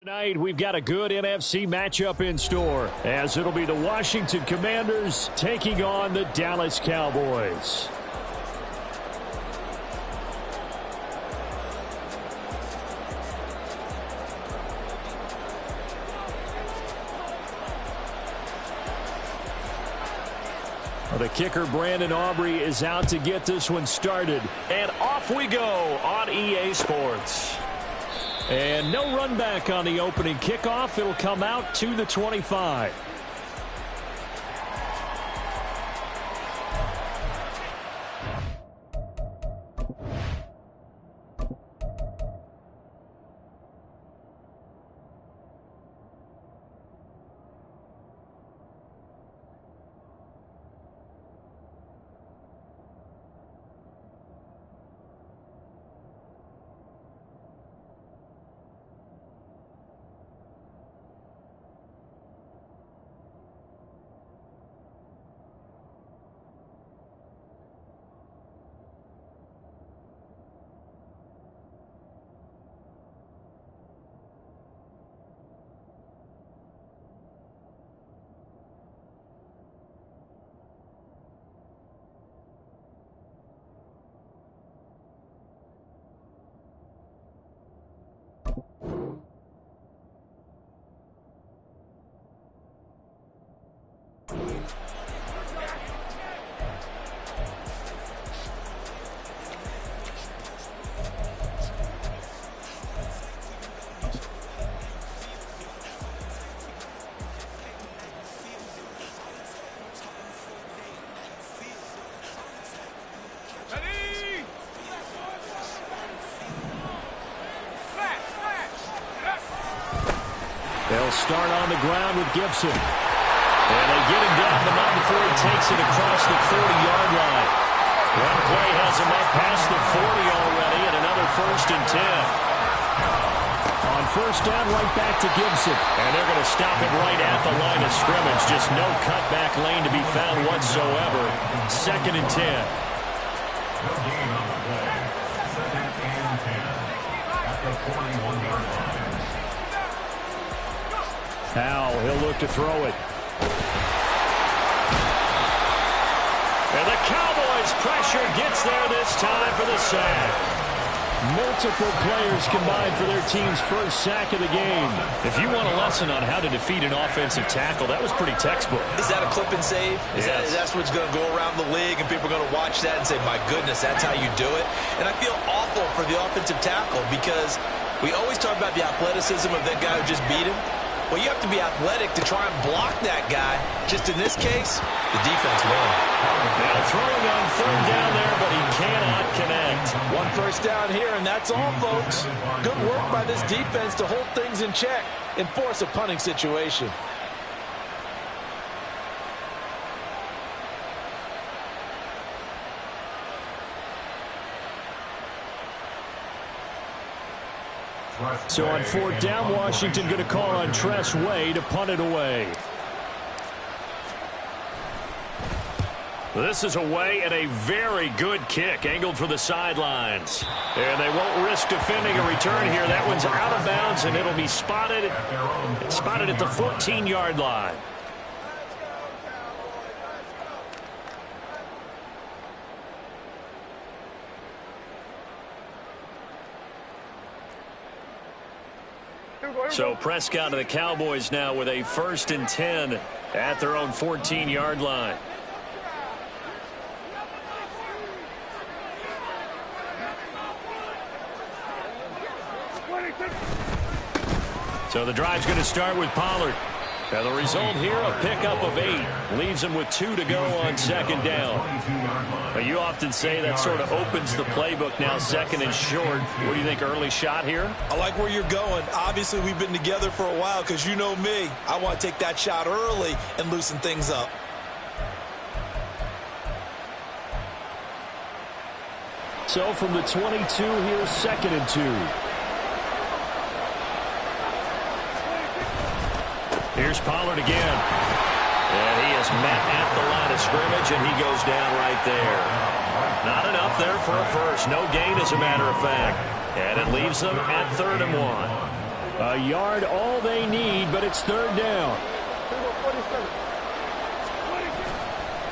Tonight, we've got a good NFC matchup in store, as it'll be the Washington Commanders taking on the Dallas Cowboys. The kicker, Brandon Aubrey, is out to get this one started. And off we go on EA Sports. And no run back on the opening kickoff. It'll come out to the 25. They'll start on the ground with Gibson. And they get him down the mountain before he takes it across the 40-yard line. One play has him up past the 40 already, and another 1st and 10. On first down, right back to Gibson. And they're going to stop it right at the line of scrimmage. Just no cutback lane to be found whatsoever. 2nd and 10. Now he'll look to throw it. And the Cowboys pressure gets there this time for the sack. Multiple players combined for their team's first sack of the game. If you want a lesson on how to defeat an offensive tackle, that was pretty textbook. Is that a clip and save? Is that's what's going to go around the league, and people are going to watch that and say, my goodness, that's how you do it? And I feel awful for the offensive tackle because we always talk about the athleticism of that guy who just beat him. Well, you have to be athletic to try and block that guy. Just in this case, the defense won. Now throwing on 3rd down there, but he cannot connect. 1 first down here, and that's all, folks. Good work by this defense to hold things in check and force a punting situation. So on 4th down, Washington going to call on Tress Way to punt it away. This is away and a very good kick angled for the sidelines. And they won't risk defending a return here. That one's out of bounds, and it'll be spotted at the 14-yard line. So Prescott and the Cowboys now with a 1st and 10 at their own 14-yard line. So the drive's going to start with Pollard. And the result here, a pickup of 8. Leaves him with 2 to go on 2nd down. Now, you often say that sort of opens the playbook now, 2nd and short. What do you think, early shot here? I like where you're going. Obviously, we've been together for a while because you know me. I want to take that shot early and loosen things up. So from the 22, here's 2nd and 2. Here's Pollard again. And he is met at the line of scrimmage, and he goes down right there. Not enough there for a first. No gain, as a matter of fact. And it leaves them at 3rd and 1. A yard, all they need, but it's third down.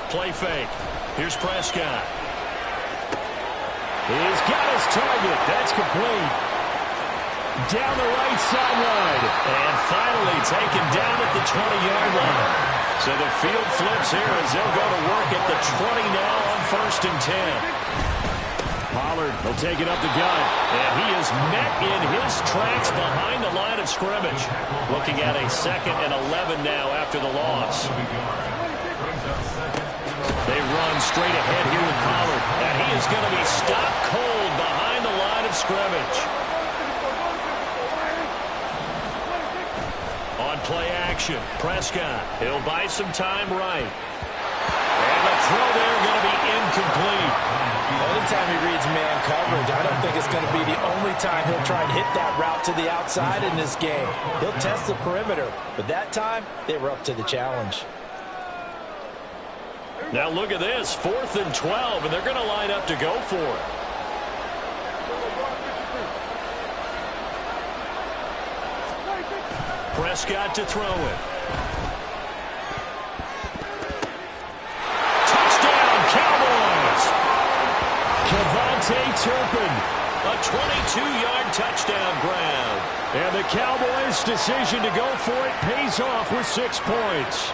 Play fake. Here's Prescott. He's got his target. That's complete. Down the right sideline. And finally taken down at the 20-yard line. So the field flips here as they'll go to work at the 20 now on 1st and 10. Pollard will take it up the gut. And he is met in his tracks behind the line of scrimmage. Looking at a 2nd and 11 now after the loss. They run straight ahead here with Pollard. And he is going to be stopped cold behind the line of scrimmage. On play action, Prescott. He'll buy some time right. And the throw there going to be incomplete. Anytime he reads man coverage, I don't think it's going to be the only time he'll try and hit that route to the outside in this game. He'll test the perimeter, but that time they were up to the challenge. Now look at this, 4th and 12, and they're going to line up to go for it. Prescott to throw it. Touchdown, Cowboys! KaVontae Turpin, a 22-yard touchdown grab. And the Cowboys' decision to go for it pays off with 6 points.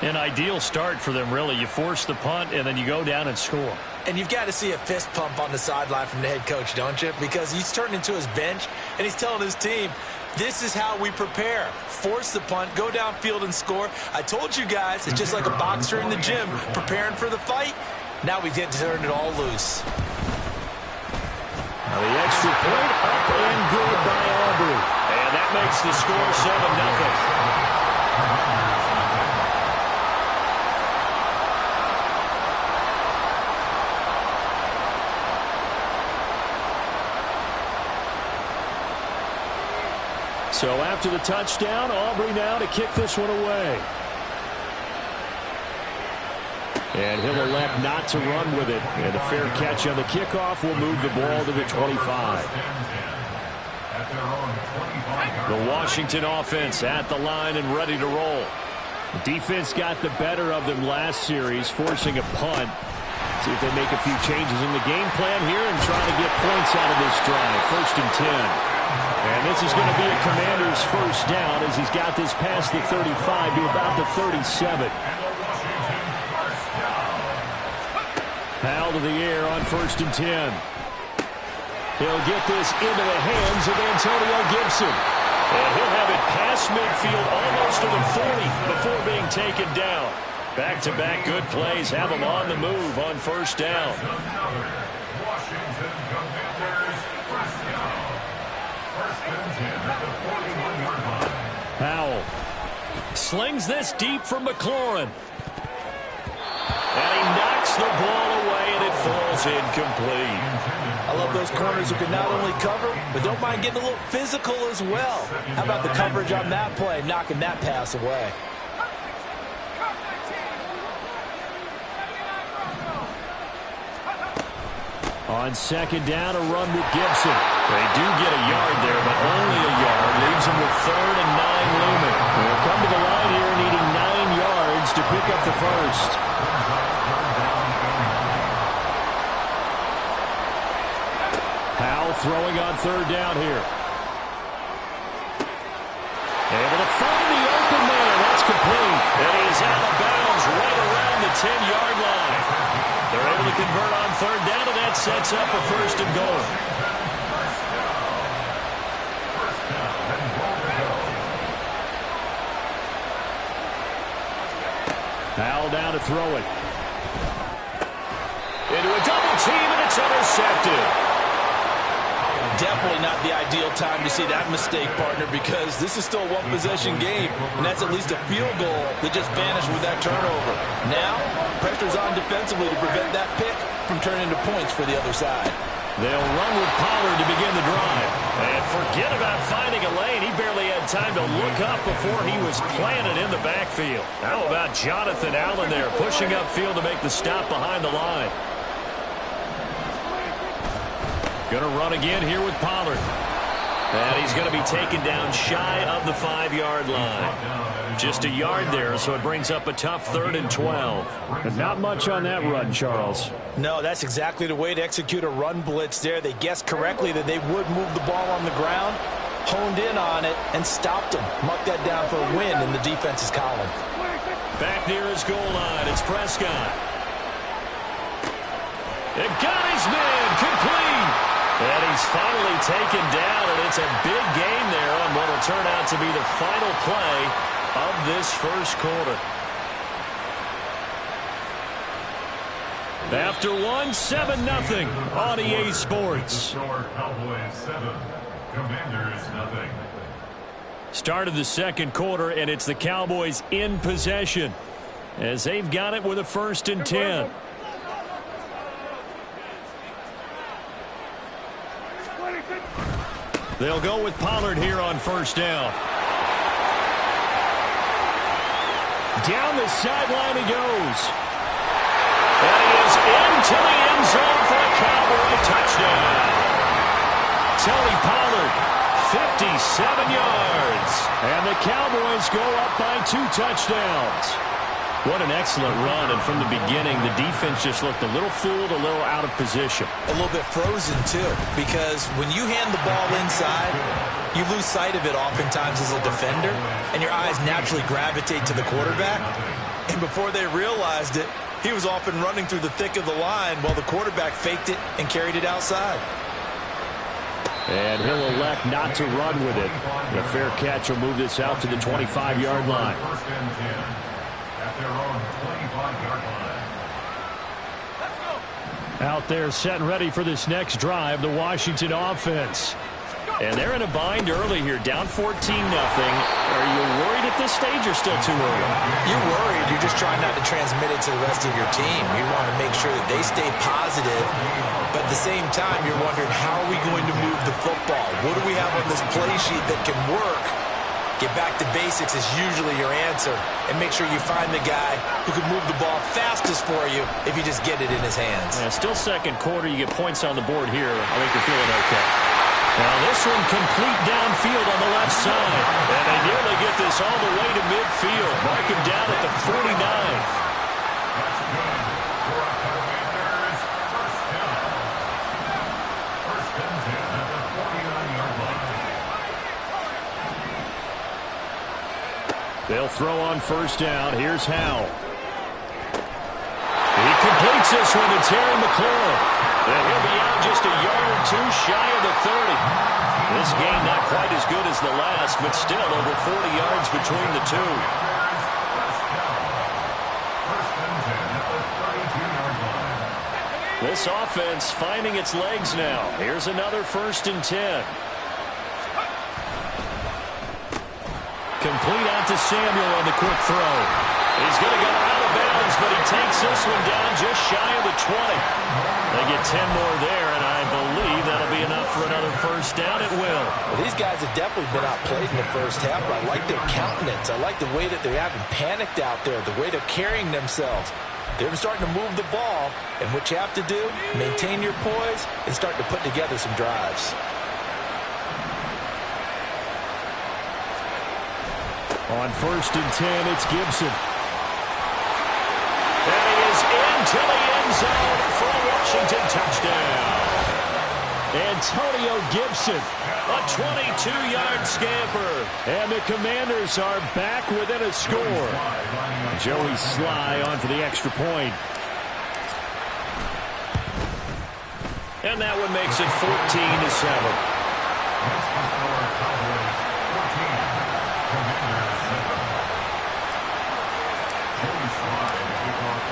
An ideal start for them, really. You force the punt, and then you go down and score. And you've got to see a fist pump on the sideline from the head coach, don't you? Because he's turned into his bench, and he's telling his team, this is how we prepare. Force the punt, go downfield and score. I told you guys, it's just like a boxer in the gym preparing for the fight. Now we get to turn it all loose. Now the extra point up and good by Aubrey. And that makes the score 7-0. So after the touchdown, Aubrey now to kick this one away. And he'll elect not to run with it. And the fair catch on the kickoff will move the ball to the 25. The Washington offense at the line and ready to roll. The defense got the better of them last series, forcing a punt. See if they make a few changes in the game plan here and try to get points out of this drive. 1st and 10. And this is going to be a Commander's first down as he's got this past the 35 to about the 37. Howell to the air on 1st and 10. He'll get this into the hands of Antonio Gibson. And he'll have it past midfield almost to the 40 before being taken down. Back-to-back good plays have him on the move on 1st down. Howell slings this deep from McLaurin. And he knocks the ball away, and it falls incomplete. I love those corners who can not only cover, but don't mind getting a little physical as well. How about the coverage on that play, knocking that pass away? On 2nd down, a run with Gibson. They do get a yard there, but only a yard. Leaves them with 3rd and 9 looming. They'll come to the line here needing 9 yards to pick up the first. Howell throwing on 3rd down here. Able to find the open man. That's complete. And he's out of bounds right around the 10-yard line. They're able to convert on 3rd down, and that sets up a 1st and goal. Howell down to throw it. Into a double team, and it's intercepted. Definitely not the ideal time to see that mistake, partner, because this is still a one-possession game, and that's at least a field goal that just vanished with that turnover. Now, pressure's on defensively to prevent that pick from turning into points for the other side. They'll run with Pollard to begin the drive. And forget about finding a lane. He barely had time to look up before he was planted in the backfield. How about Jonathan Allen there, pushing upfield to make the stop behind the line. Going to run again here with Pollard. And he's going to be taken down shy of the 5-yard line. Just a yard there, so it brings up a tough 3rd and 12. And not much on that run, Charles. No, that's exactly the way to execute a run blitz there. They guessed correctly that they would move the ball on the ground, honed in on it, and stopped them. Marked that down for a win in the defense's column. Back near his goal line, it's Prescott. It got his man, complete. And he's finally taken down, and it's a big gain there on what will turn out to be the final play of this first quarter. After one, 7-0 on EA Sports. Cowboys 7, Commanders 0. Start of the second quarter, and it's the Cowboys in possession as they've got it with a 1st and 10. They'll go with Pollard here on 1st down. Down the sideline he goes. And he is into the end zone for a Cowboy touchdown. Tony Pollard, 57 yards. And the Cowboys go up by 2 touchdowns. What an excellent run, and from the beginning, the defense just looked a little fooled, a little out of position. A little bit frozen, too, because when you hand the ball inside, you lose sight of it oftentimes as a defender, and your eyes naturally gravitate to the quarterback. And before they realized it, he was off and running through the thick of the line while the quarterback faked it and carried it outside. And he'll elect not to run with it. The fair catch will move this out to the 25-yard line. 1st and 10 at their own 25-yard line. Out there set and ready for this next drive, the Washington offense. And they're in a bind early here, down 14-0. Are you worried at this stage or still too early? You're worried. You're just trying not to transmit it to the rest of your team. You want to make sure that they stay positive. But at the same time, you're wondering, how are we going to move the football? What do we have on this play sheet that can work? Get back to basics is usually your answer. And make sure you find the guy who can move the ball fastest for you if you just get it in his hands. Yeah, still second quarter. You get points on the board here. I think you're feeling okay. Now this one complete downfield on the left side. And they nearly get this all the way to midfield. Mark him down at the 49. That's good for a Commanders 1st down. 1st and 10 at the 49-yard line. They'll throw on 1st down. Here's Howell. He completes this one to Terry McLaurin. And he'll be out just a yard or 2 shy of the 30. This game not quite as good as the last, but still over 40 yards between the two. 1st and 10 at the 32-yard line. This offense finding its legs now. Here's another 1st and 10. Complete out to Samuel on the quick throw. He's going to go out of bounds, but he takes this one down just shy of the 20. They get 10 more there, and I believe that'll be enough for another 1st down. It will. Well, these guys have definitely been outplayed in the first half, but I like their countenance. I like the way that they haven't panicked out there, the way they're carrying themselves. They're starting to move the ball, and what you have to do, maintain your poise and start to put together some drives. On 1st and 10, it's Gibson. And he is into the end zone for a Washington touchdown. Antonio Gibson. A 22-yard scamper. And the Commanders are back within a score. Joey Sly on for the extra point. And that one makes it 14-7.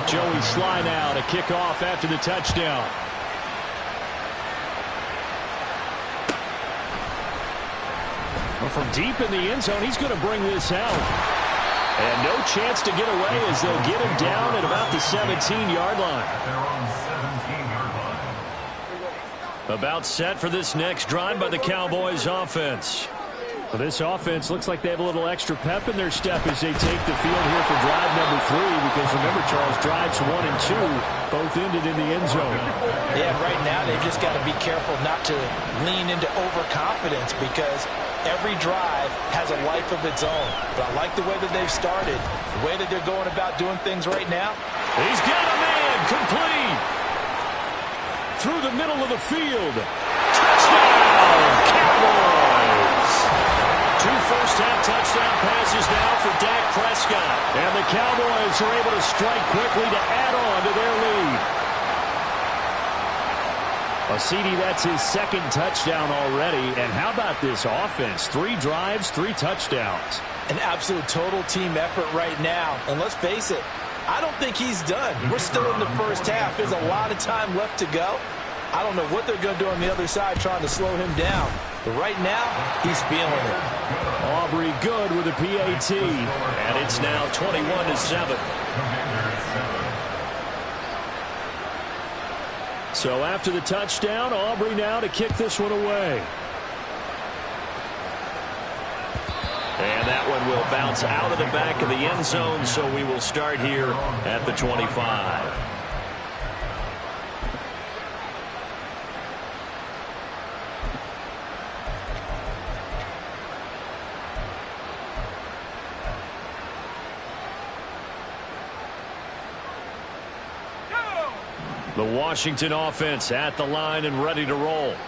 Joey Sly now to kick off after the touchdown. Well, from deep in the end zone, he's going to bring this out. And no chance to get away as they'll get him down at about the 17-yard line. About set for this next drive by the Cowboys offense. Well, this offense looks like they have a little extra pep in their step as they take the field here for drive number 3, because remember, Charles, drives 1 and 2 both ended in the end zone. Yeah, right now now they've just got to be careful not to lean into overconfidence because every drive has a life of its own. But I like the way that they've started, the way that they're going about doing things right now. He's got a man complete. Through the middle of the field. Touchdown, Cowboys! 2 first-half touchdown passes now for Dak Prescott. And the Cowboys are able to strike quickly to add on to their lead. CD, that's his 2nd touchdown already. And how about this offense? 3 drives, 3 touchdowns. An absolute total team effort right now. And let's face it, I don't think he's done. We're still in the first half. There's a lot of time left to go. I don't know what they're going to do on the other side trying to slow him down. But right now, he's feeling it. Aubrey good with a PAT. And it's now 21-7. So after the touchdown, Aubrey now to kick this one away. And that one will bounce out of the back of the end zone, so we will start here at the 25. The Washington offense at the line and ready to roll.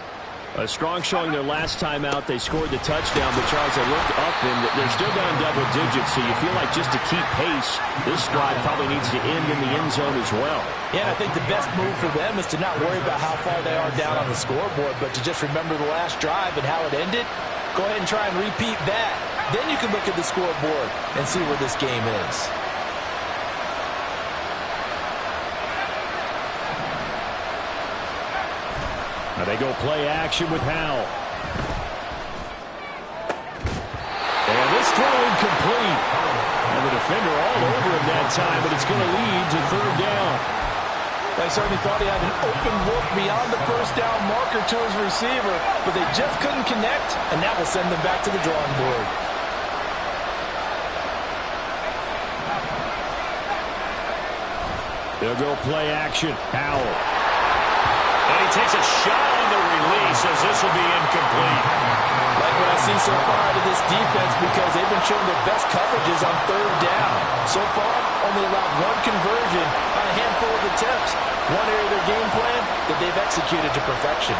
A strong showing their last time out. They scored the touchdown, but Charles, they looked up and they're still down double digits, so you feel like just to keep pace, this drive probably needs to end in the end zone as well. Yeah, I think the best move for them is to not worry about how far they are down on the scoreboard, but to just remember the last drive and how it ended. Go ahead and try and repeat that. Then you can look at the scoreboard and see where this game is. Now they go play action with Howell. And this throw incomplete. And the defender all over him that time, but it's going to lead to 3rd down. I certainly thought he had an open look beyond the first down marker to his receiver, but they just couldn't connect, and that will send them back to the drawing board. They'll go play action. Howell. And he takes a shot on the release as this will be incomplete. Like what I've seen so far out of this defense because they've been showing their best coverages on 3rd down. So far, only allowed 1 conversion on a handful of attempts. One area of their game plan that they've executed to perfection.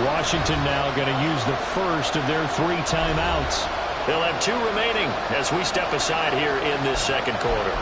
Washington now going to use the first of their 3 timeouts. They'll have 2 remaining as we step aside here in this 2nd quarter.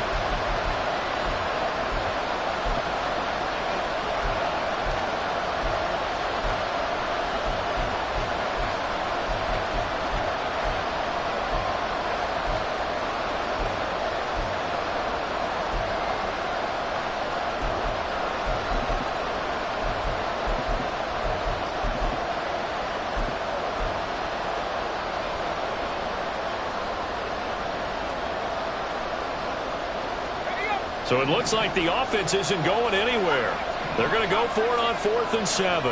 So it looks like the offense isn't going anywhere. They're going to go for it on 4th and 7.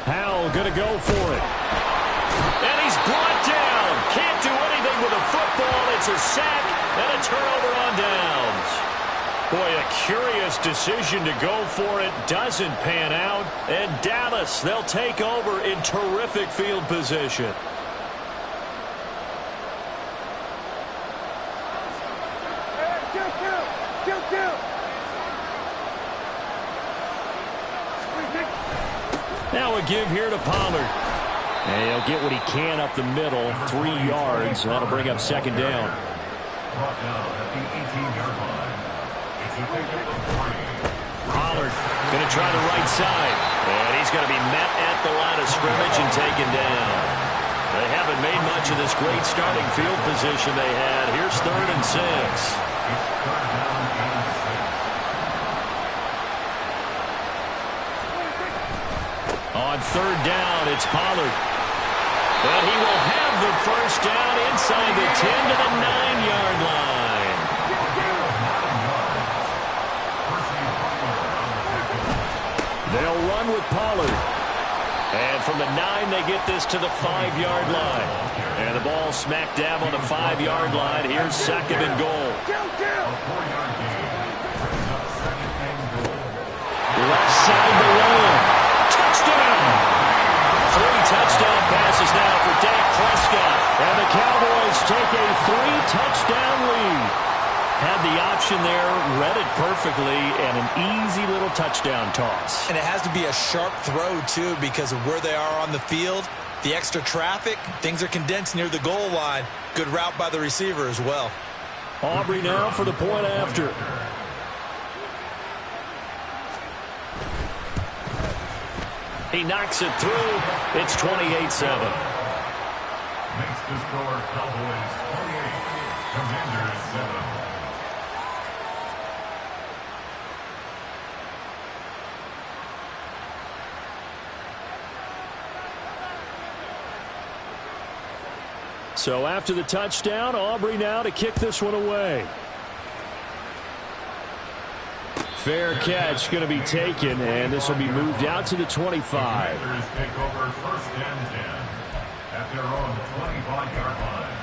Howell going to go for it. And he's brought down. Can't do anything with a football. It's a sack and a turnover on downs. Boy, a curious decision to go for it. Doesn't pan out. And Dallas, they'll take over in terrific field position. Now a give here to Pollard. And he'll get what he can up the middle, 3 yards. That'll bring up 2nd down. Pollard going to try the right side. And he's going to be met at the line of scrimmage and taken down. They haven't made much of this great starting field position they had. Here's 3rd and 6. On 3rd down, it's Pollard. But he will have the first down inside the 10 to the 9-yard line. They'll run with Pollard. And from the 9, they get this to the 5-yard line. And the ball smack dab on the 5-yard line. Here's 2nd and goal. Left side the run. Touchdown! 3 touchdown passes now for Dak Prescott. And the Cowboys take a 3-touchdown lead. Had the option there, read it perfectly, and an easy little touchdown toss. And it has to be a sharp throw, too, because of where they are on the field. The extra traffic, things are condensed near the goal line. Good route by the receiver as well. Aubrey now for the point after. He knocks it through. It's 28-7. Makes the score Cowboys 28, Commanders 7. So after the touchdown, Aubrey now to kick this one away. Fair catch going to be taken, and this will be moved out to the 25. Commanders take over 1st and 10 at their own 25-yard line.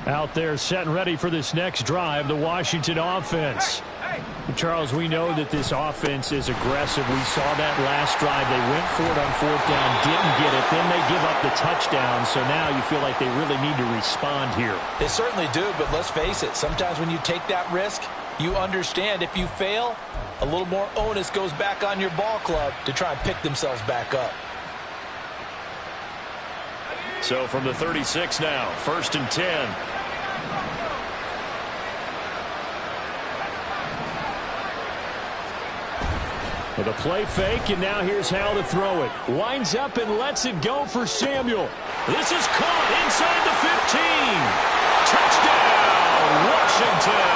Out there set and ready for this next drive, the Washington offense. Charles, we know that this offense is aggressive. We saw that last drive. They went for it on 4th down, didn't get it. Then they give up the touchdown. So now you feel like they really need to respond here. They certainly do, but let's face it. Sometimes when you take that risk, you understand if you fail, a little more onus goes back on your ball club to try and pick themselves back up. So from the 36 now, 1st and 10. With a play fake, and now here's how to throw it. Winds up and lets it go for Samuel. This is caught inside the 15. Touchdown, Washington.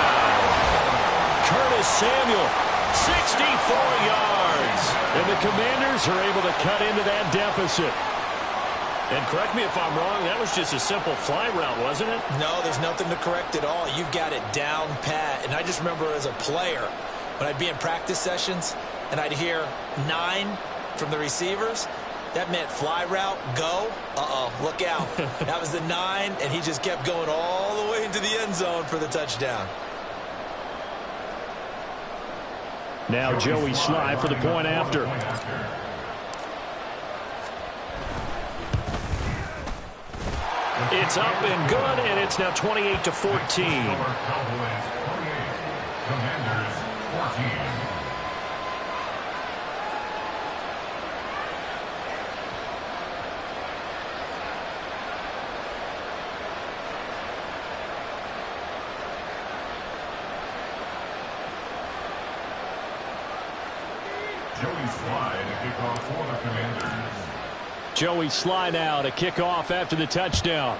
Curtis Samuel, 64 yards. And the Commanders are able to cut into that deficit. And correct me if I'm wrong, that was just a simple fly route, wasn't it? No, there's nothing to correct at all. You've got it down pat. And I just remember as a player, when I'd be in practice sessions, and I'd hear 9 from the receivers, that meant fly route, go. Look out. That was the 9, and he just kept going all the way into the end zone for the touchdown. Now Joey Sly for the point after. It's up and good, and it's now 28-14. Cowboys 28, Commanders 14. Joey Sly to kick off for the Commanders. Joey Sly now to kick off after the touchdown.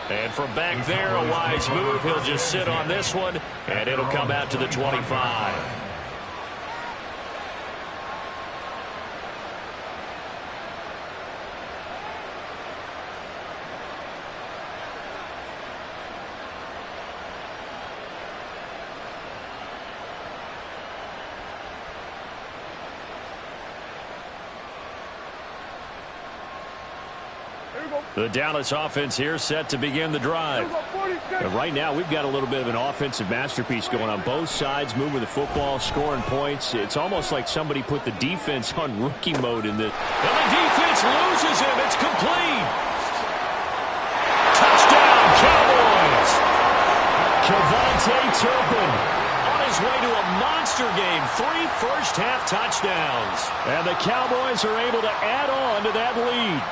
And from back there, a wise move. He'll just sit on this one, and it'll come out to the 25. The Dallas offense here set to begin the drive. And right now, we've got a little bit of an offensive masterpiece going on. Both sides moving the football, scoring points. It's almost like somebody put the defense on rookie mode in this. And the defense loses him. It's complete. Touchdown, Cowboys. Kevontae Turpin on his way to a monster game. 3 first-half touchdowns. And the Cowboys are able to add on to that lead.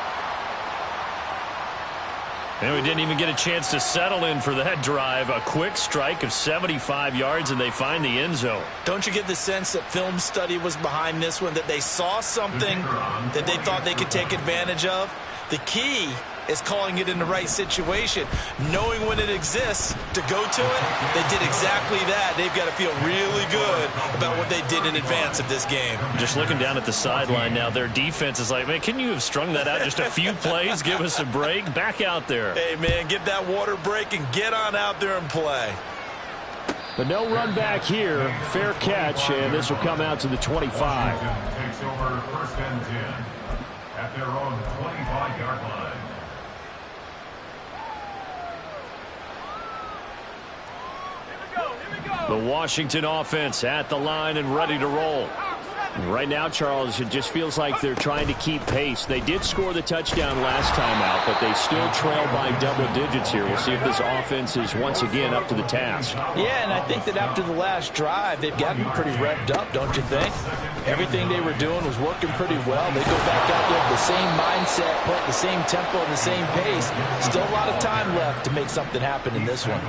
And we didn't even get a chance to settle in for that drive. A quick strike of 75 yards, and they find the end zone. Don't you get the sense that film study was behind this one, that they saw something that they thought they could take advantage of? The key is calling it in the right situation. Knowing when it exists to go to it, they did exactly that. They've got to feel really good about what they did in advance of this game. Just looking down at the sideline now, their defense is like, man, can you have strung that out just a few plays? Give us a break. Back out there. Hey, man, get that water break and get on out there and play. But no run back here. Fair catch, and this will come out to the 25. Takes over first and 10 at their own 25-yard line. The Washington offense at the line and ready to roll. Right now, Charles, it just feels like they're trying to keep pace. They did score the touchdown last time out, but they still trail by double digits here. We'll see if this offense is once again up to the task. Yeah, and I think that after the last drive, they've gotten pretty revved up, don't you think? Everything they were doing was working pretty well. They go back out there with the same mindset, play at the same tempo, and the same pace. Still a lot of time left to make something happen in this one.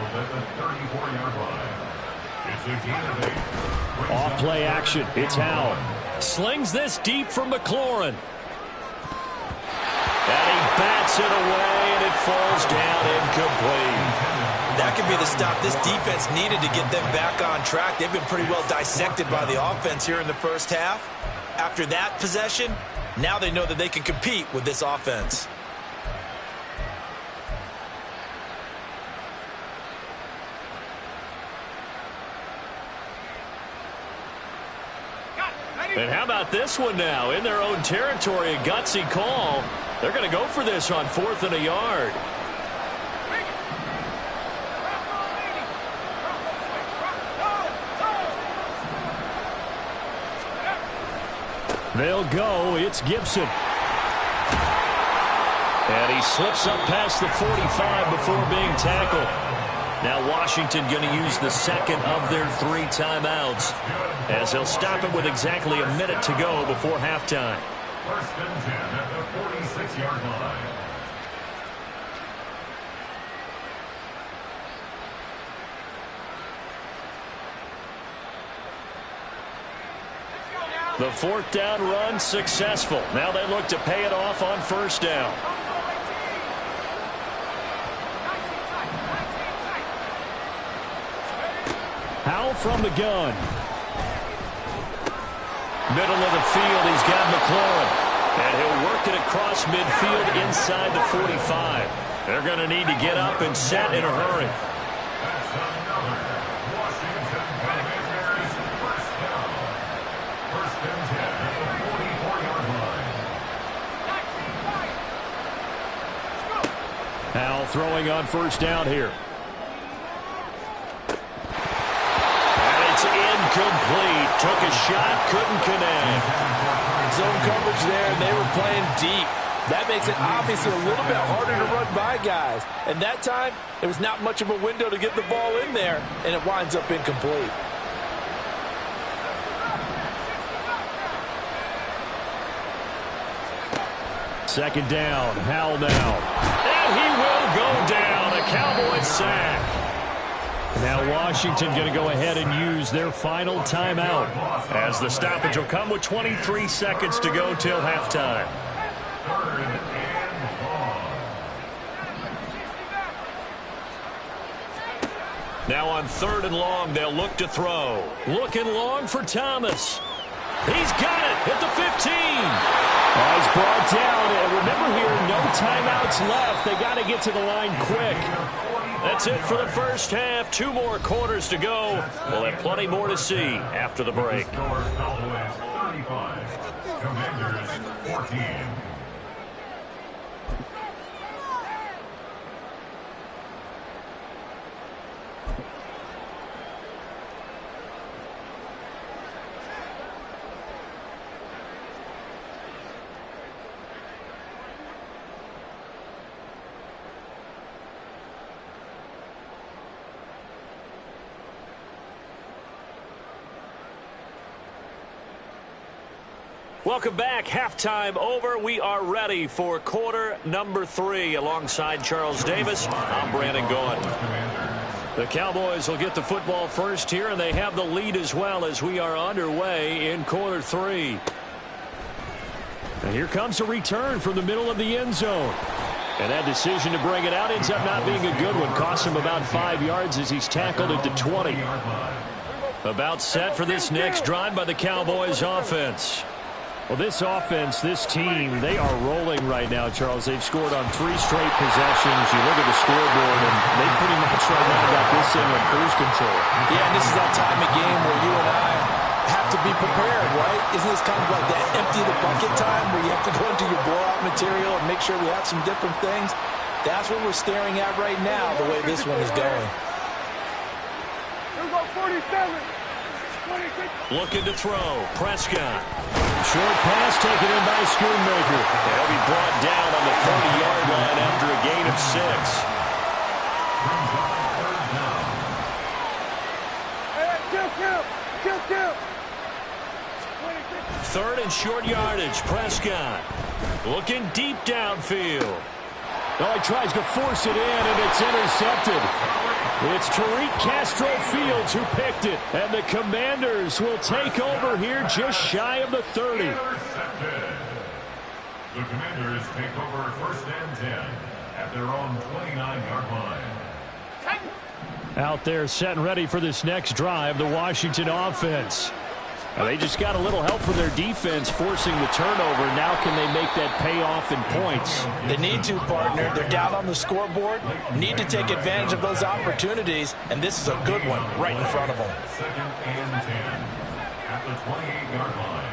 Off play action. It's Howell. Slings this deep from McLaurin. And he bats it away, and it falls down incomplete. That could be the stop this defense needed to get them back on track. They've been pretty well dissected by the offense here in the first half. After that possession, now they know that they can compete with this offense. And how about this one now? In their own territory, a gutsy call. They're going to go for this on 4th and a yard. They'll go. It's Gibson. And he slips up past the 45 before being tackled. Now Washington going to use the second of their 3 timeouts, as they'll stop it with exactly a minute to go before halftime. First and 10 at the 46-yard line. The 4th down run successful. Now they look to pay it off on 1st down. Howell from the gun. Middle of the field, he's got McLaurin. And he'll work it across midfield inside the 45. They're going to need to get up and set in a hurry. That's another Washington Commanders first down. First and 10 at the 44-yard line. Howell throwing on 1st down here. Incomplete. Took a shot, couldn't connect. Zone coverage there, and they were playing deep. That makes it obviously a little bit harder to run by guys. And that time, it was not much of a window to get the ball in there, and it winds up incomplete. Second down, Howell now. And he will go down. A Cowboys sack. Now Washington going to go ahead and use their final timeout, as the stoppage will come with 23 seconds to go till halftime. Third and long. Now on 3rd and long, they'll look to throw. Looking long for Thomas. He's got it at the 15. He's brought down. And remember here, no timeouts left. They got to get to the line quick. That's it for the first half. 2 more quarters to go. We'll have plenty more to see after the break. Score Cowboys 35, Commanders 14. Welcome back. Halftime over. We are ready for quarter number 3. Alongside Charles Davis, I'm Brandon Gaudin. The Cowboys will get the football first here, and they have the lead as well as we are underway in quarter 3. And here comes a return from the middle of the end zone. And that decision to bring it out ends up not being a good one. Costs him about 5 yards as he's tackled at the 20. About set for this next drive by the Cowboys offense. Well, this offense, this team, they are rolling right now, Charles. They've scored on 3 straight possessions. You look at the scoreboard, and they pretty much right now got this thing on cruise control. Yeah, and this is that time of game where you and I have to be prepared, right? Isn't this kind of like that empty the bucket time where you have to go into your blowout material and make sure we have some different things? That's what we're staring at right now, the way this one is going. Here we go, 47. 26. Looking to throw. Prescott. Short pass taken in by Schoonmaker. They'll be brought down on the 40-yard line after a gain of 6. Hey, kill. 3rd and short yardage. Prescott looking deep downfield. Oh, he tries to force it in, and it's intercepted. It's Tariq Castro-Fields who picked it, and the Commanders will take over here just shy of the 30. Intercepted. The Commanders take over 1st and 10 at their own 29-yard line. Out there set and ready for this next drive, the Washington offense. Now, they just got a little help from their defense forcing the turnover. Now can they make that pay off in points? They need to, partner. They're down on the scoreboard. Need to take advantage of those opportunities, and this is a good one right in front of them. 2nd and 10 at the 28-yard line.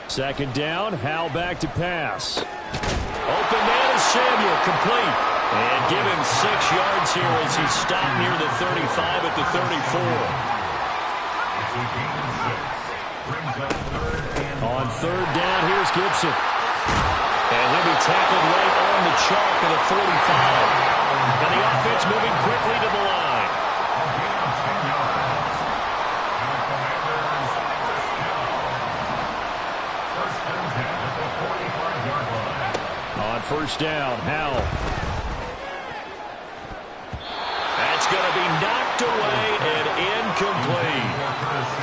2nd down, Howell back to pass. Open man is Samuel, complete. And give him 6 yards here as he's stopped near the 35 at the 34. On 3rd down, here's Gibson. And he'll be tackled right on the chalk of the 45. And the offense moving quickly to the line. On 1st down, Howell. That's going to be knocked away and incomplete.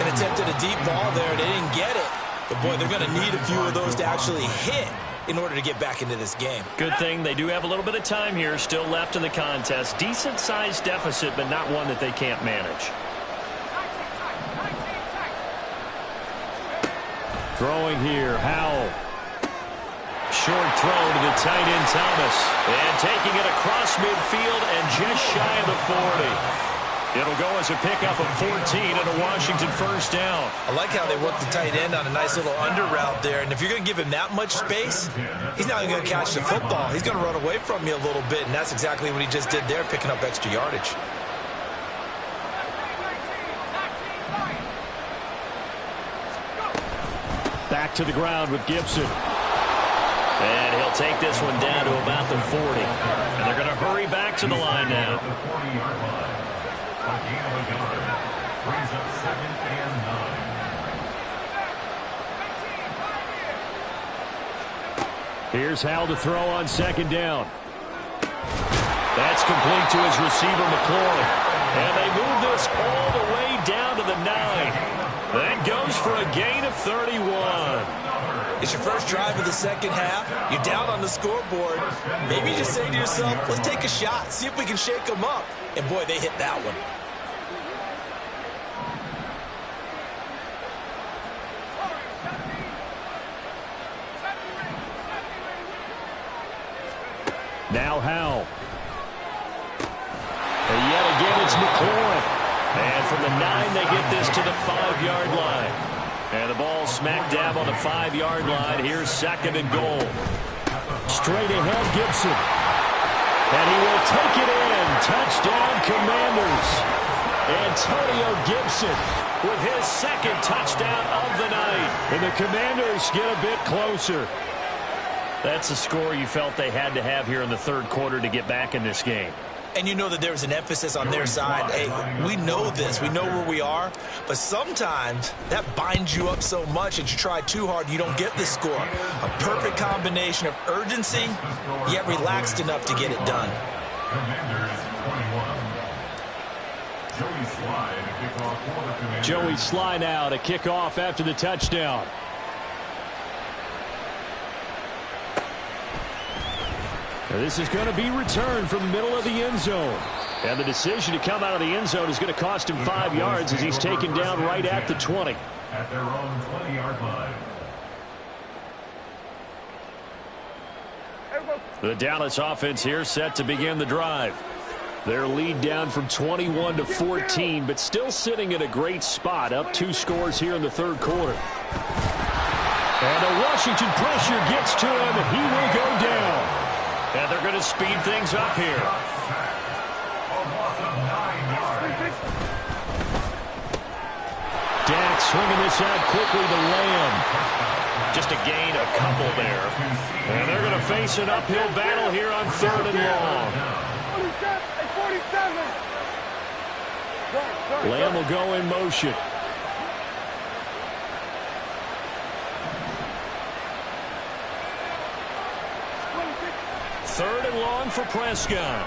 An attempt at a deep ball there. They didn't get it. But, boy, they're going to need a few of those to actually hit in order to get back into this game. Good thing they do have a little bit of time here still left in the contest. Decent-sized deficit, but not one that they can't manage. Throwing here, Howell. Short throw to the tight end, Thomas. And taking it across midfield and just shy of the 40. It'll go as a pickup of 14 and a Washington 1st down. I like how they work the tight end on a nice little under route there. And if you're going to give him that much space, he's not even going to catch the football. He's going to run away from you a little bit, and that's exactly what he just did there, picking up extra yardage. Back to the ground with Gibson. And he'll take this one down to about the 40. And they're going to hurry back to the line now. The 40-yard line. A gain of a yard. Brings up 2nd and 9. Here's Howell to throw on 2nd down. That's complete to his receiver, McLaurin. And they move this all the way down to the 9. That goes for a gain of 31. It's your first drive of the 2nd half. You're down on the scoreboard. Maybe you just say to yourself, let's take a shot, see if we can shake them up. And, boy, they hit that one. Now Howell. And yet again, it's McLaurin. And from the 9, they get this to the 5-yard line. And the ball smack dab on the 5-yard line. Here's 2nd and goal. Straight ahead, Gibson. And he will take it in. Touchdown, Commanders. Antonio Gibson with his 2nd touchdown of the night. And the Commanders get a bit closer. That's a score you felt they had to have here in the 3rd quarter to get back in this game. And you know that there's an emphasis on their side. Hey, we know this. We know where we are. But sometimes that binds you up so much that you try too hard, you don't get this score. A perfect combination of urgency, yet relaxed enough to get it done. Commanders 21. Joey Slye to kick off for the Commanders. Joey Slye now to kick off after the touchdown. And this is going to be returned from the middle of the end zone. And the decision to come out of the end zone is going to cost him 5 yards as he's taken down right at the 20. At their own 20-yard line. The Dallas offense here set to begin the drive. Their lead down from 21 to 14, but still sitting in a great spot, up 2 scores here in the third quarter. And a Washington pressure gets to him, and he will go down. And they're going to speed things up here. Dak swinging this out quickly to Lamb. Just a gain, a couple there. And they're going to face an uphill battle here on 3rd and long. 47. Lamb will go in motion. Third and long for Prescott.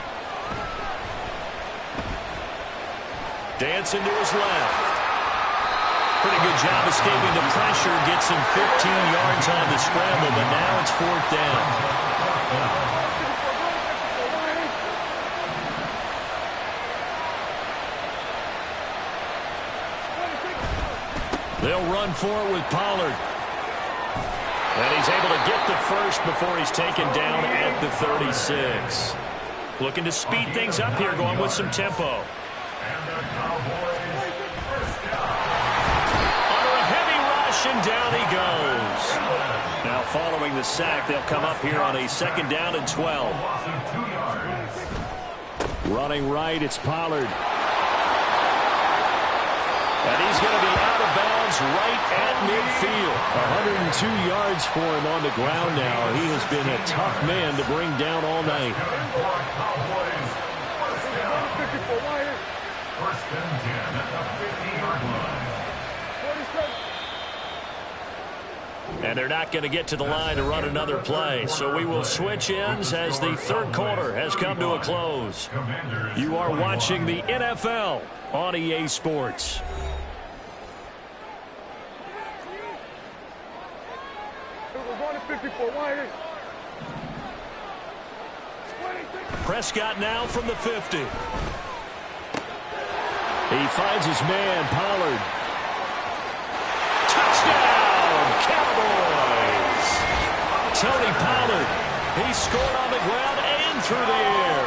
Dancing to his left. Pretty good job escaping the pressure. Gets him 15 yards on the scramble, but now it's 4th down. They'll run for it with Pollard. And he's able to get the first before he's taken down at the 36. Looking to speed things up here, going with some tempo. And down he goes. Now following the sack, they'll come up here on a 2nd down and 12. Running right, it's Pollard. And he's going to be out of bounds right at midfield. 102 yards for him on the ground now. He has been a tough man to bring down all night. First and 10 at the 50-yard line. And they're not going to get to the line to run another play. So we will switch ends as the third quarter has come to a close. You are watching the NFL on EA Sports. Prescott now from the 50. He finds his man, Pollard. Touchdown, Cowboys! Tony Pollard, he scored on the ground and through the air.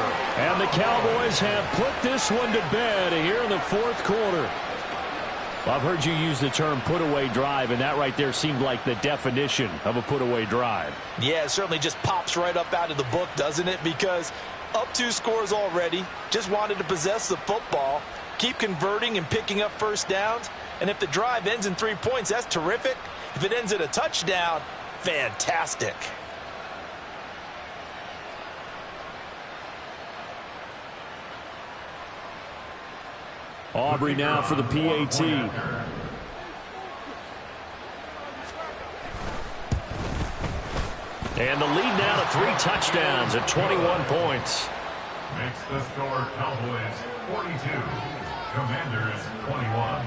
And the Cowboys have put this one to bed here in the 4th quarter. I've heard you use the term put-away drive, and that right there seemed like the definition of a put-away drive. Yeah, it certainly just pops right up out of the book, doesn't it? Because up 2 scores already, just wanted to possess the football, keep converting and picking up first downs. And if the drive ends in 3 points, that's terrific. If it ends in a touchdown, fantastic. Aubrey now for the PAT. And the lead now to 3 touchdowns at 21 points. Makes the score Cowboys 42, Commanders 21.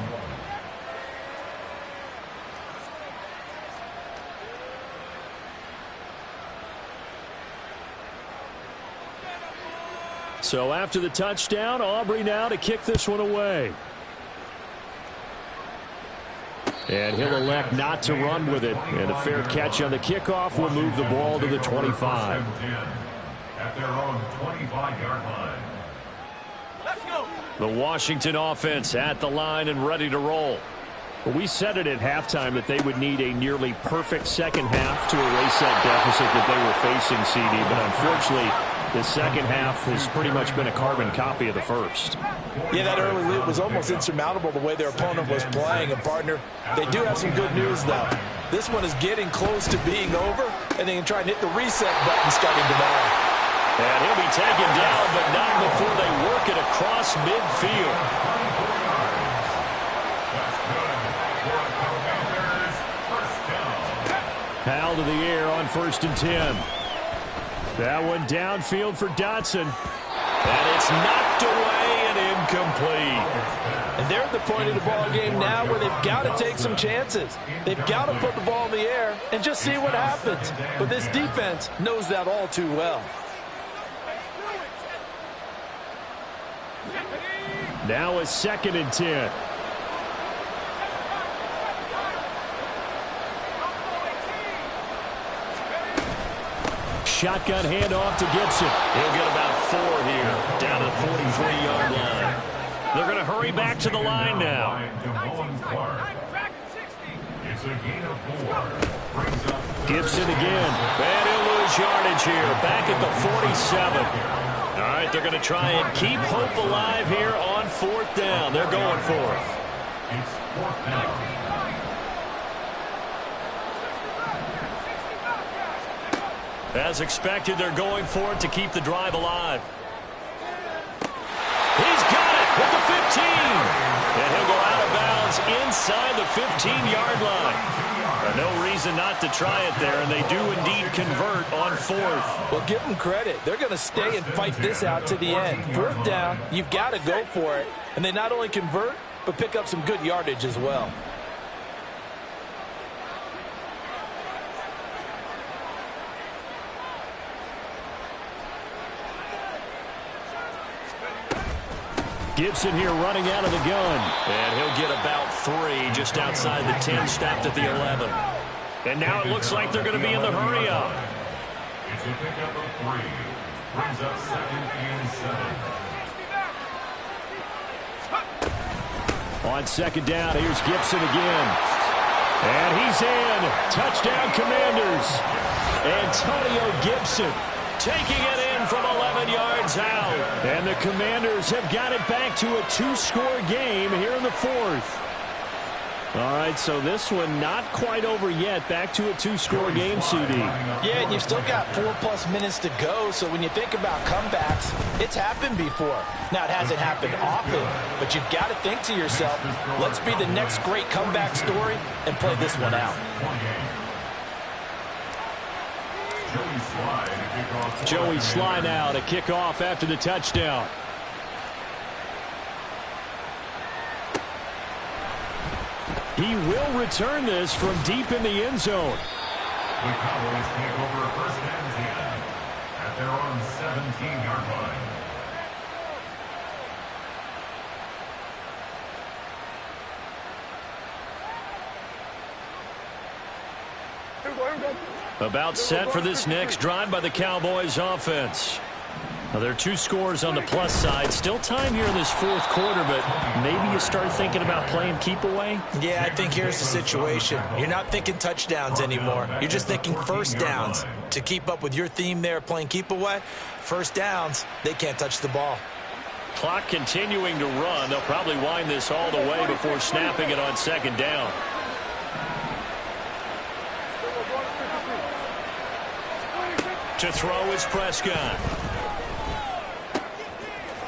So after the touchdown, Aubrey now to kick this one away. And he'll elect not to run with it. And a fair catch on the kickoff will move the ball to the 25. At their own 25-yard line. Let's go. The Washington offense at the line and ready to roll. Well, we said it at halftime that they would need a nearly perfect second half to erase that deficit that they were facing, CD. But unfortunately, the second half has pretty much been a carbon copy of the first. Yeah, that early lead was almost insurmountable the way their opponent was playing. And, partner, they do have some good news, though. This one is getting close to being over, and they can try and hit the reset button starting tomorrow. And he'll be taken down, but not before they work it across midfield. Powell to the air on 1st and 10. That one downfield for Dotson. And it's knocked away and incomplete. And they're at the point of the ball game now where they've got to take some chances. They've got to put the ball in the air and just see what happens. But this defense knows that all too well. Now a 2nd and 10. Shotgun handoff to Gibson. He'll get about 4 here, down to the 43-yard line. They're going to hurry back to the line now. It's a gain of 4. Brings up Gibson again. And he'll lose yardage here, back at the 47. All right, they're going to try and keep hope alive here on 4th down. They're going for it. It's 4th down. As expected, they're going for it to keep the drive alive. He's got it with the 15. And he'll go out of bounds inside the 15-yard line. No reason not to try it there, and they do indeed convert on 4th. Well, give them credit. They're going to stay and fight this out to the end. 4th down, you've got to go for it. And they not only convert, but pick up some good yardage as well. Gibson here running out of the gun. And he'll get about 3 just outside the 10, stopped at the 11. And now it looks like they're going to be in the hurry-up. It's a pickup of 3. Brings up 2nd and 7. On 2nd down, here's Gibson again. And he's in. Touchdown, Commanders. Antonio Gibson taking it in from 11 yards out. And the Commanders have got it back to a 2-score game here in the 4th. All right, so this one not quite over yet. Back to a 2-score game, CD. Yeah, and you've still got 4+ minutes to go, so when you think about comebacks, it's happened before. Now, it hasn't happened often, but you've got to think to yourself, let's be the next great comeback story and play this one out. Joey Sly now to kick off after the touchdown. He will return this from deep in the end zone. The Cowboys take over 1st and 10 at their own 17-yard line. About set for this next drive by the Cowboys offense. Now, there are 2 scores on the plus side. Still time here in this 4th quarter, but maybe you start thinking about playing keep away? Yeah, I think here's the situation. You're not thinking touchdowns anymore. You're just thinking 1st downs. To keep up with your theme there, playing keep away, 1st downs, they can't touch the ball. Clock continuing to run. They'll probably wind this all the way before snapping it on 2nd down. To throw is Prescott.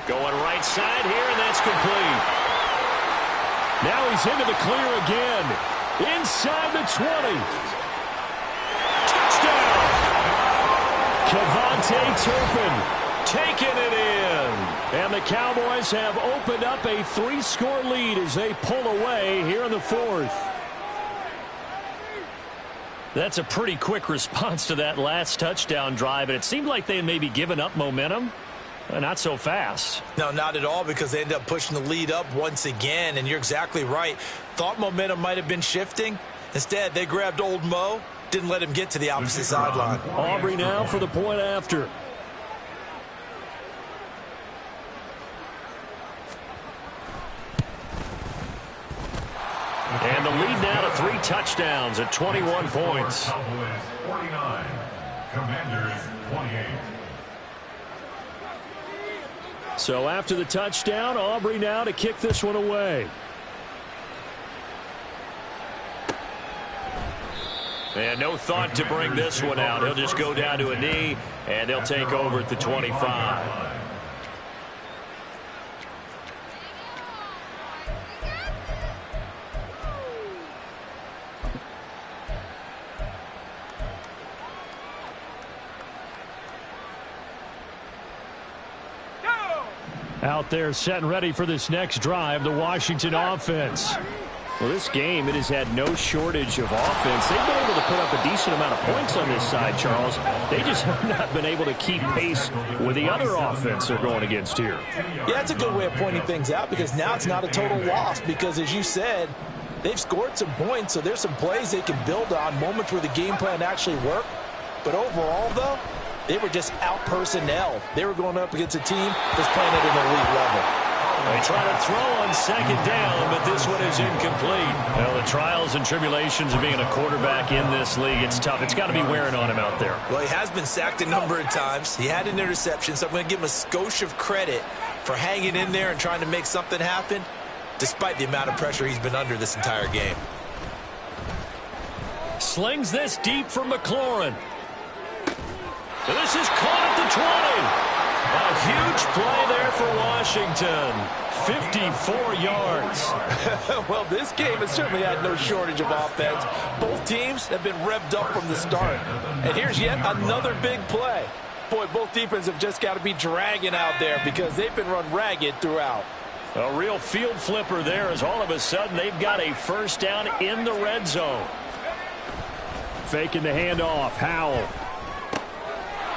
Going right side here, and that's complete. Now he's into the clear again. Inside the 20. Touchdown! Kevontae Turpin Taking it in. And the Cowboys have opened up a 3-score lead as they pull away here in the 4th. That's a pretty quick response to that last touchdown drive, and it seemed like they had maybe given up momentum. Not so fast. No, not at all, because they end up pushing the lead up once again, and you're exactly right. Thought momentum might have been shifting. Instead, they grabbed old Mo, didn't let him get to the opposite sideline. Aubrey now for the point after. And the lead now to 3 touchdowns at 21 points. Cowboys 49, Commanders 28. So after the touchdown, Aubrey now to kick this one away. And no thought to bring this one out. He'll just go down to a knee, and they'll take over at the 25. Out there set and ready for this next drive, the Washington offense. Well, this game, it has had no shortage of offense. They've been able to put up a decent amount of points on this side, Charles. They just have not been able to keep pace with the other offense they're going against here. Yeah, that's a good way of pointing things out because now it's not a total loss because, as you said, they've scored some points, so there's some plays they can build on, moments where the game plan actually worked. But overall, though, they were just out-personnel. They were going up against a team that's playing at an elite level. They try to throw on second down, but this one is incomplete. Well, the trials and tribulations of being a quarterback in this league, it's tough. It's got to be wearing on him out there. Well, he has been sacked a number of times. He had an interception, so I'm going to give him a skosh of credit for hanging in there and trying to make something happen, despite the amount of pressure he's been under this entire game. Slings this deep for McLaurin. This is caught at the 20. A huge play there for Washington. 54 yards. Well, this game has certainly had no shortage of offense. Both teams have been revved up from the start. And here's yet another big play. Boy, both defenses have just got to be dragging out there because they've been run ragged throughout. A real field flipper there as all of a sudden they've got a first down in the red zone. Faking the handoff. Howell.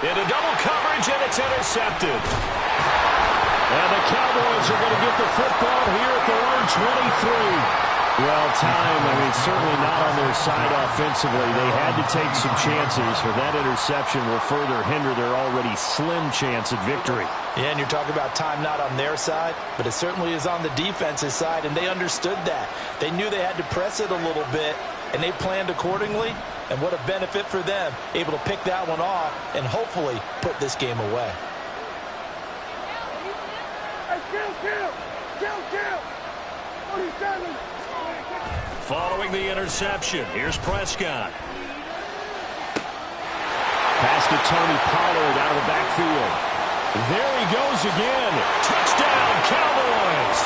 Into double coverage, and it's intercepted. And the Cowboys are going to get the football here at their own 23. Well, time, certainly not on their side offensively. They had to take some chances, or that interception will further hinder their already slim chance at victory. Yeah, and you're talking about time not on their side, but it certainly is on the defense's side, and they understood that. They knew they had to press it a little bit, and they planned accordingly. And what a benefit for them, able to pick that one off and hopefully put this game away. Following the interception, here's Prescott. Pass to Tony Pollard out of the backfield. There he goes again. Touchdown, Cowboys.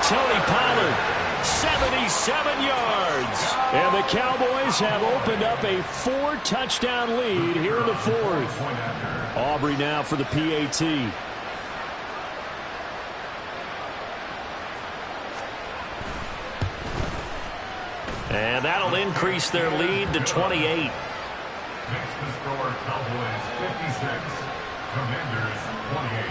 Tony Pollard. 77 yards. And the Cowboys have opened up a 4-touchdown lead here in the fourth. Aubrey now for the PAT. And that'll increase their lead to 28. Makes the score Cowboys 56, Commanders 28.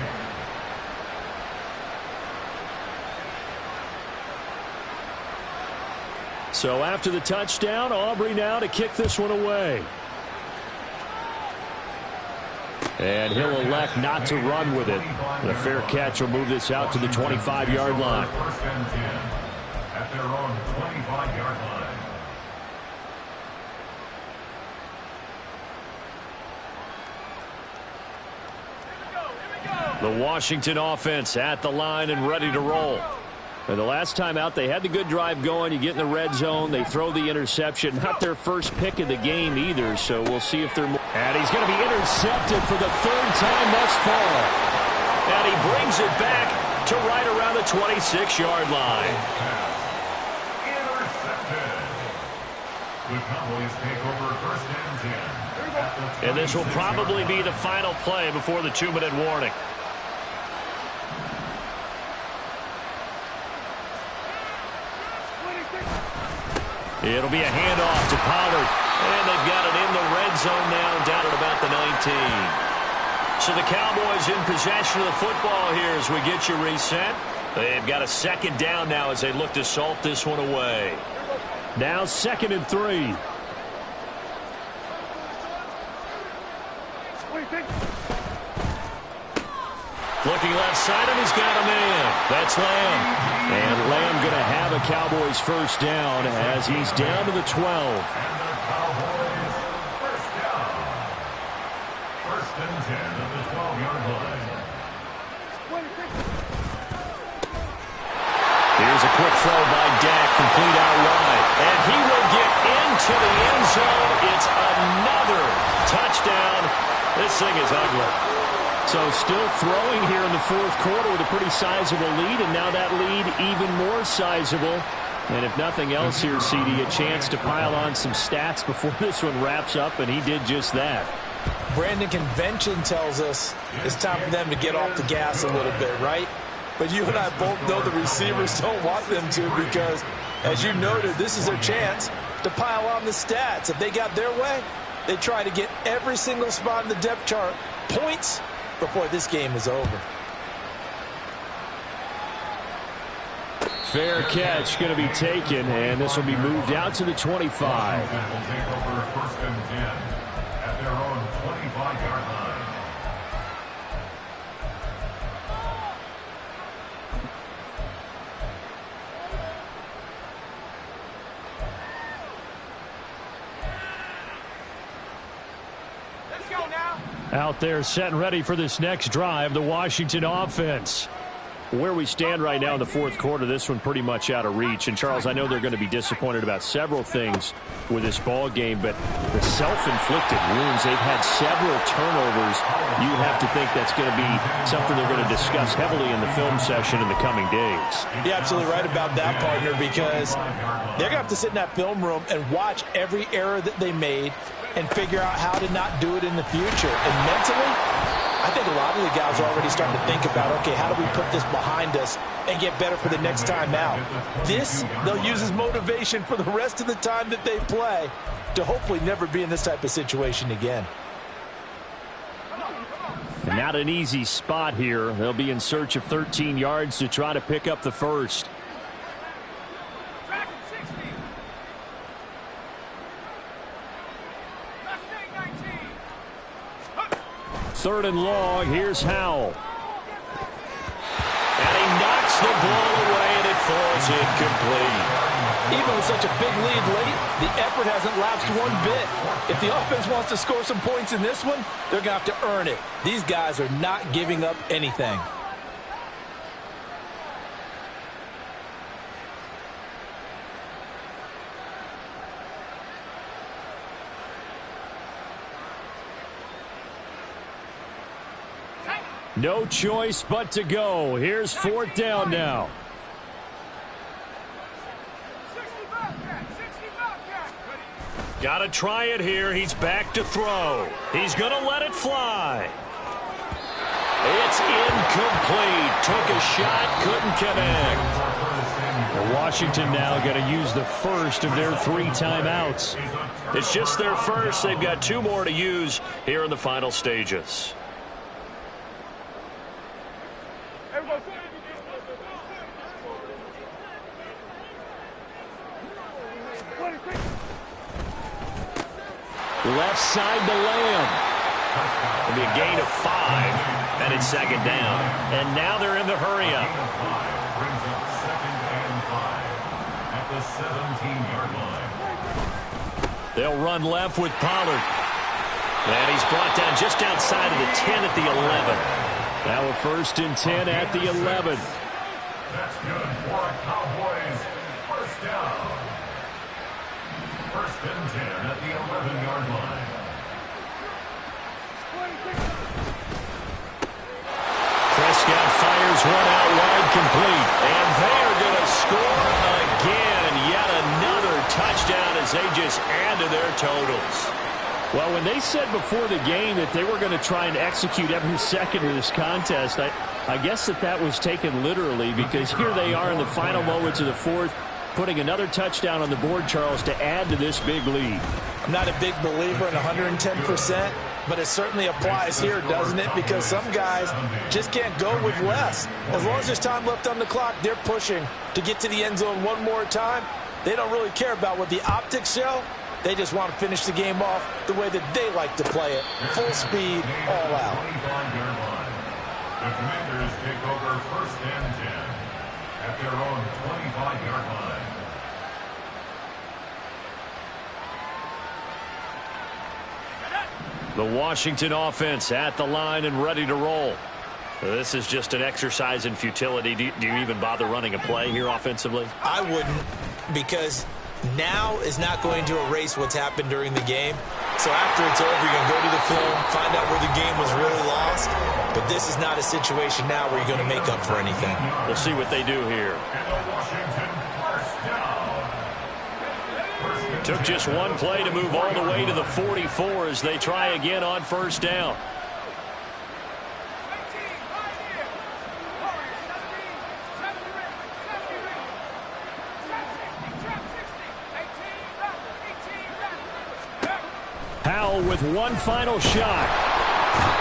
So after the touchdown, Aubrey now to kick this one away. And he'll elect not to run with it. The fair catch will move this out to the 25-yard line. First and 10 at their own 25-yard line. The Washington offense at the line and ready to roll. And the last time out, they had the good drive going. You get in the red zone, they throw the interception. Not their first pick of the game either, so we'll see if they're more. And he's going to be intercepted for the third time thus far. And he brings it back to right around the 26-yard line. Intercepted. The Cowboys take over first and 10. And this will probably be the final play before the 2-minute warning. It'll be a handoff to Pollard. And they've got it in the red zone now, down at about the 19. So the Cowboys in possession of the football here as we get you reset. They've got a second down now as they look to salt this one away. Now 2nd and 3. Looking left side, and he's got a man. That's Lamb. And Lamb going to have a Cowboys first down as he's down to the 12. And the Cowboys first down. First and 10 at the 12-yard line. Here's a quick throw by Dak, complete out wide. And he will get into the end zone. It's another touchdown. This thing is ugly. So still throwing here in the fourth quarter with a pretty sizable lead, and now that lead even more sizable. And if nothing else here, CD, a chance to pile on some stats before this one wraps up, and he did just that. Brandon, convention tells us it's time for them to get off the gas a little bit, right? But you and I both know the receivers don't want them to because As you noted, this is their chance to pile on the stats. If they got their way, they try to get every single spot in the depth chart points before this game is over. Fair catch going to be taken, and this will be moved out to the 25. Will take over first and 10 at their own 25-yard line. Let's go now. Out there set and ready for this next drive, the Washington offense. Where we stand right now in the fourth quarter, this one pretty much out of reach. And, Charles, I know they're going to be disappointed about several things with this ball game, but the self-inflicted wounds, they've had several turnovers. You have to think that's going to be something they're going to discuss heavily in the film session in the coming days. You're absolutely right about that, partner, because they're going to have to sit in that film room and watch every error that they made and figure out how to not do it in the future. And mentally, I think a lot of the guys are already starting to think about, okay, how do we put this behind us and get better for the next time out? This, they'll use as motivation for the rest of the time that they play to hopefully never be in this type of situation again. And not an easy spot here. They'll be in search of 13 yards to try to pick up the first. Track him 60. Left leg 19. Third and long, here's Howell. And he knocks the ball away, and it falls incomplete. Even with such a big lead late, the effort hasn't lapsed one bit. If the offense wants to score some points in this one, they're going to have to earn it. These guys are not giving up anything. No choice but to go. Here's fourth down now. 60 Bobcat. 60 Bobcat. Got to try it here. He's back to throw. He's going to let it fly. It's incomplete. Took a shot, couldn't connect. Washington now going to use the first of their 3 timeouts. It's just their first. They've got 2 more to use here in the final stages. Left side to Lamb. It'll be a gain of 5, and it's second down. And now they're in the hurry-up. Brings up second and 5 at the 17-yard line. They'll run left with Pollard. And he's brought down just outside of the 10 at the 11. Now a first and 10 at the 11. That's good for a Cowboys first down. First and 10 at the 11-yard line. Prescott fires one out wide, complete. And they're going to score again. Yet another touchdown as they just add to their totals. Well, when they said before the game that they were going to try and execute every second of this contest, I guess that was taken literally, because here they are in the final moments of the fourth, putting another touchdown on the board, Charles, to add to this big lead. I'm not a big believer in 110%, but it certainly applies here, doesn't it? Because some guys just can't go with less. As long as there's time left on the clock, they're pushing to get to the end zone one more time. They don't really care about what the optics show. They just want to finish the game off the way that they like to play it. Full speed, all out. The Commanders take over first and 10 at their own 25-yard line. The Washington offense at the line and ready to roll. This is just an exercise in futility. Do you even bother running a play here offensively? I wouldn't, because now is not going to erase what's happened during the game. So after it's over, you're going to go to the film, find out where the game was really lost. But this is not a situation now where you're going to make up for anything. We'll see what they do here. Took just one play to move all the way to the 44 as they try again on first down. Howell with one final shot.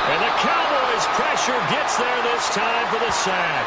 And the Cowboys' pressure gets there this time for the sack.